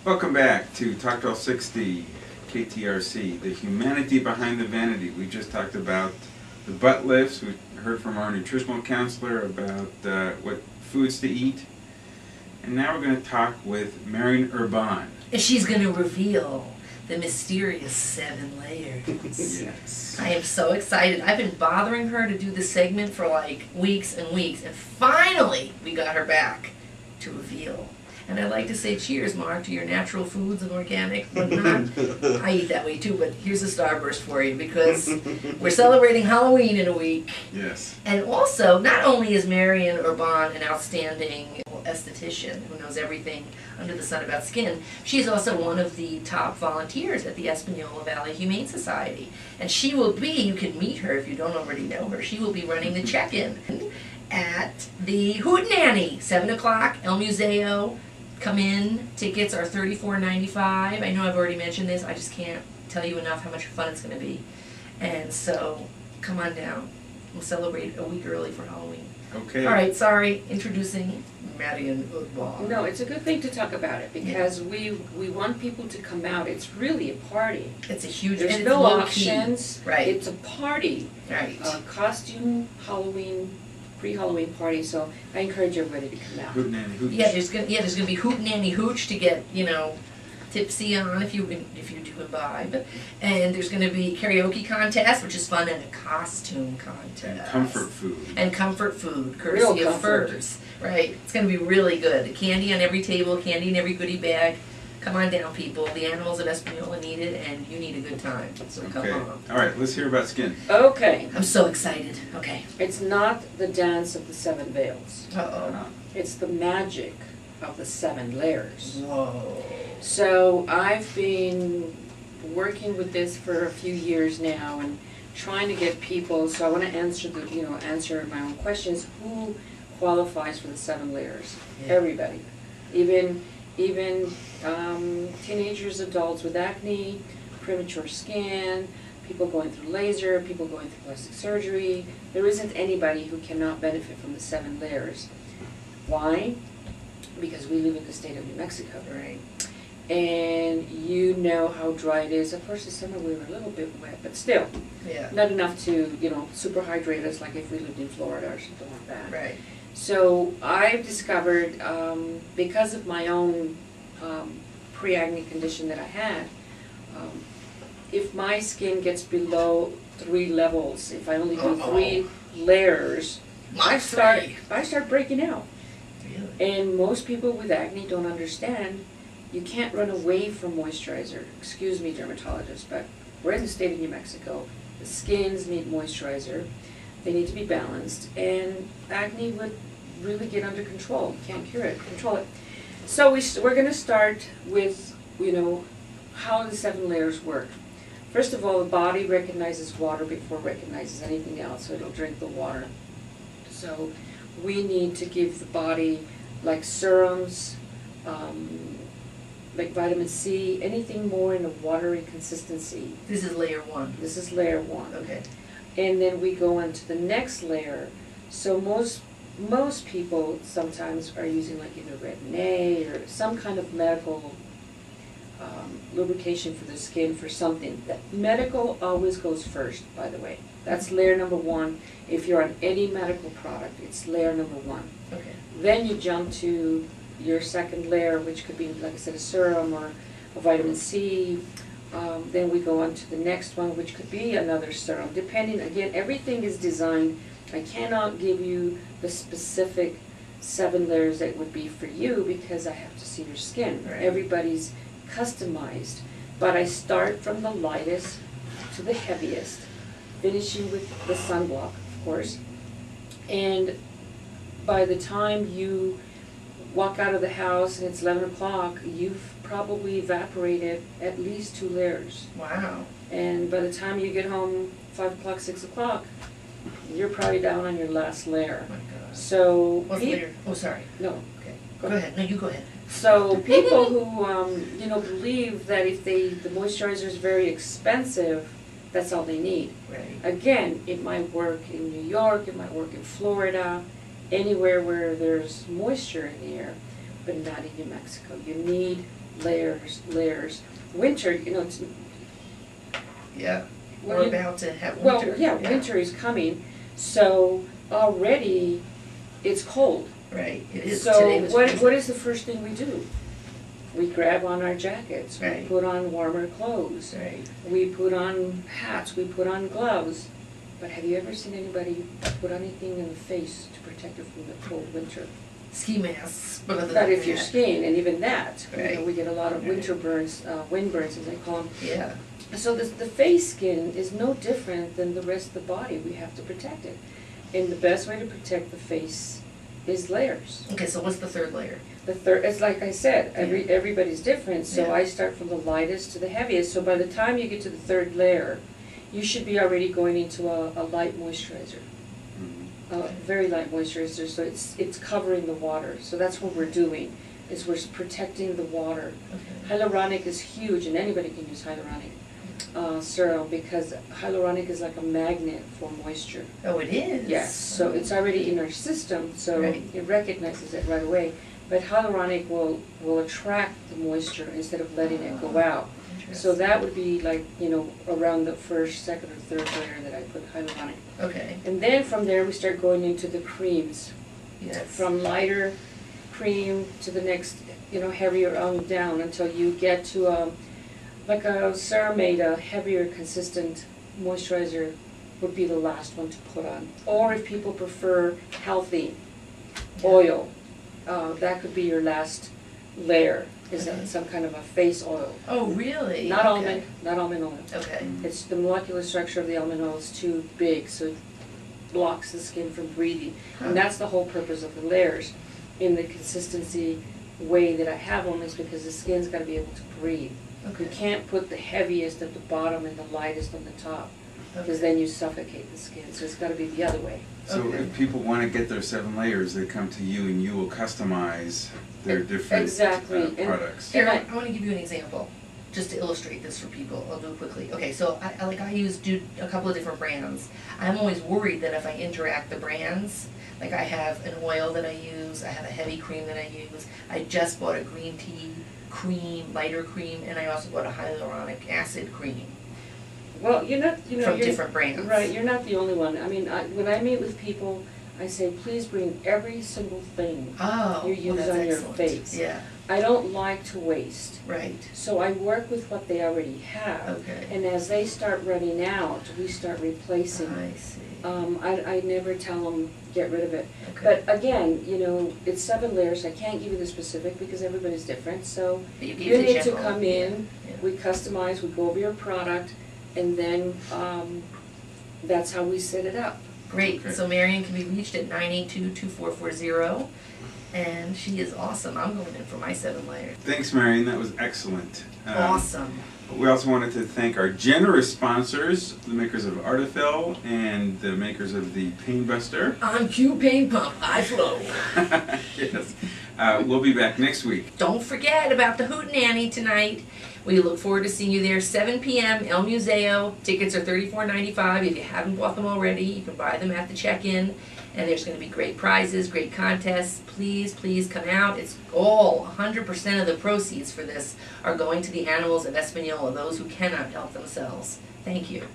Welcome back to Talk 1260 KTRC, the Humanity Behind the Vanity. We just talked about the butt lifts. We heard from our nutritional counselor about what foods to eat. And now we're going to talk with Marian Urban. And she's going to reveal the mysterious 7 layers. Yes. I am so excited. I've been bothering her to do this segment for like weeks and weeks, and finally we got her back to reveal. And I'd like to say cheers, Mark, to your natural foods and organic whatnot. I eat that way too, but here's a starburst for you because we're celebrating Halloween in a week. Yes. And also, not only is Marian Urban an outstanding esthetician who knows everything under the sun about skin, she's also one of the top volunteers at the Espanola Valley Humane Society. And she will be, you can meet her if you don't already know her, she will be running the check-in at the Hootenanny, 7 o'clock, El Museo. Come in. Tickets are $34.95. I know I've already mentioned this. I just can't tell you enough how much fun it's going to be. And so, come on down. We'll celebrate a week early for Halloween. Okay. All right, sorry. Introducing Marian Urban. No, it's a good thing to talk about it because we want people to come out. It's really a party. It's a huge. There's and no it's options. Right. It's a party. Right. Costume Halloween, pre-Halloween party. So I encourage everybody to come out. Hootenanny hooch. Yeah, there's gonna be Hootenanny hooch to get tipsy on if you do imbibe, and there's gonna be karaoke contest, which is fun, and a costume contest. And comfort food. And comfort food, Real courtesy of comfort. Furs. Right. It's gonna be really good. Candy on every table, candy in every goodie bag. Come on down, people. The animals of Espanola need it, and you need a good time. So come Okay. on. All right, let's hear about skin. Okay. I'm so excited. Okay. It's not the dance of the 7 veils. Uh-oh. It's the magic of the 7 layers. Whoa. So I've been working with this for a few years now and trying to get people. So I want to answer my own questions. Who qualifies for the 7 layers? Yeah. Everybody, even teenagers, adults with acne, premature skin, people going through laser, people going through plastic surgery. There isn't anybody who cannot benefit from the 7 layers. Why? Because we live in the state of New Mexico, Right. and you know how dry it is. Of course, this summer we were a little bit wet, but still, Yeah. not enough to, super hydrate us like if we lived in Florida or something like that. Right. So I've discovered, because of my own pre-acne condition that I had, if my skin gets below 3 levels, if I only do 3 layers, I start breaking out. Really? And most people with acne don't understand you can't run away from moisturizer. Excuse me, dermatologists, but we're in the state of New Mexico. The skins need moisturizer. They need to be balanced, and acne would really get under control. You can't cure it, control it. So we're going to start with, how the 7 layers work. First of all, the body recognizes water before it recognizes anything else, so it'll drink the water. So we need to give the body like serums, like vitamin C, anything more in a watery consistency. This is layer 1. This is layer 1. Okay. And then we go on to the next layer. So most people sometimes are using like either Retin A or some kind of medical lubrication for the skin for something. That medical always goes first, by the way. That's layer number 1. If you're on any medical product, it's layer number 1. Okay. Then you jump to your second layer, which could be, like I said, a serum or a vitamin C. Then we go on to the next one, which could be another serum. Depending, again, everything is designed. I cannot give you the specific 7 layers that would be for you because I have to see your skin. Right. Everybody's customized. But I start from the lightest to the heaviest, finishing with the sunblock, of course. And by the time you walk out of the house and it's 11 o'clock, you've probably evaporated at least 2 layers. Wow. And by the time you get home, 5 o'clock, 6 o'clock, you're probably down on your last layer. Oh my God. So, What's layer? Oh, sorry. No. Okay. Go ahead. No, you go ahead. So people who believe that if the moisturizer is very expensive, that's all they need. Right. Again, it might work in New York, it might work in Florida, anywhere where there's moisture in the air, but not in New Mexico. You need layers, layers. Winter, it's, Yeah. well, We're about to have well, winter. yeah, winter is coming, so already it's cold. Right, it is. So Today was freezing. what is the first thing we do? We grab on our jackets, we Right. put on warmer clothes, Right. we put on hats, we put on gloves. But have you ever seen anybody put anything in the face to protect it from the cold winter? Ski masks, but other Not than if you're that, skiing, and even that, Right. we get a lot of Right. winter burns, wind burns as they call them. Yeah. So the face skin is no different than the rest of the body. We have to protect it. And the best way to protect the face is layers. Okay, so what's the third layer? The third, it's like I said, everybody's different, so Yeah. I start from the lightest to the heaviest. So by the time you get to the third layer, you should be already going into a light moisturizer. A very light moisturizer, so it's covering the water. So that's what we're doing, is we're protecting the water. Okay. Hyaluronic is huge, and anybody can use hyaluronic serum, because hyaluronic is like a magnet for moisture. Oh, it is? Yes, so it's already in our system, so Right. it recognizes it right away. But hyaluronic will attract the moisture instead of letting it go out. So that would be like, around the first, second, or third layer that I put hyaluronic. Okay, And then from there we start going into the creams. yes. From lighter cream to the next, heavier on down until you get to like a ceramide, a heavier consistent moisturizer would be the last one to put on. Or if people prefer healthy oil, that could be your last layer, is Okay. some kind of a face oil. Oh, really? Not Okay. almond oil. Okay, It's the molecular structure of the almond oil is too big, so it blocks the skin from breathing. Huh. And that's the whole purpose of the layers. In the consistency way that I have them is because the skin's got to be able to breathe. You okay. can't put the heaviest at the bottom and the lightest on the top, because Okay. then you suffocate the skin. So it's got to be the other way. So Okay. if people want to get their 7 layers, they come to you and you will customize their different Exactly. And- products. Here, And I want to give you an example, just to illustrate this for people. I'll do it quickly. Okay, so I do a couple of different brands. I'm always worried that if I interact the brands, like I have an oil that I use, I have a heavy cream that I use. I just bought a green tea cream, lighter cream, and I also bought a hyaluronic acid cream Well, you're not, from you're, different brands. right, you're not the only one. I mean, when I meet with people, I say, please bring every single thing Oh, you use that's on your excellent. face. Yeah, I don't like to waste. right. So I work with what they already have. Okay. And as they start running out, we start replacing. I see. I never tell them, get rid of it. Okay. But again, it's 7 layers. I can't give you the specific because everybody's different. So But you you gave the need to general. come in, Yeah. we customize, we go over your product, and then that's how we set it up. Great, Okay. so Marian can be reached at 982-2440, and she is awesome. I'm going in for my 7 layers. Thanks, Marian. That was excellent. Awesome. We also wanted to thank our generous sponsors, the makers of Artifel and the makers of the Pain Buster. On Q Pain Pump, I flow. Yes. We'll be back next week. Don't forget about the Hootenanny tonight. We look forward to seeing you there, 7 p.m., El Museo. Tickets are $34.95. If you haven't bought them already, you can buy them at the check-in. And there's going to be great prizes, great contests. Please, please come out. It's all 100% of the proceeds for this are going to the animals of Espanola, those who cannot help themselves. Thank you.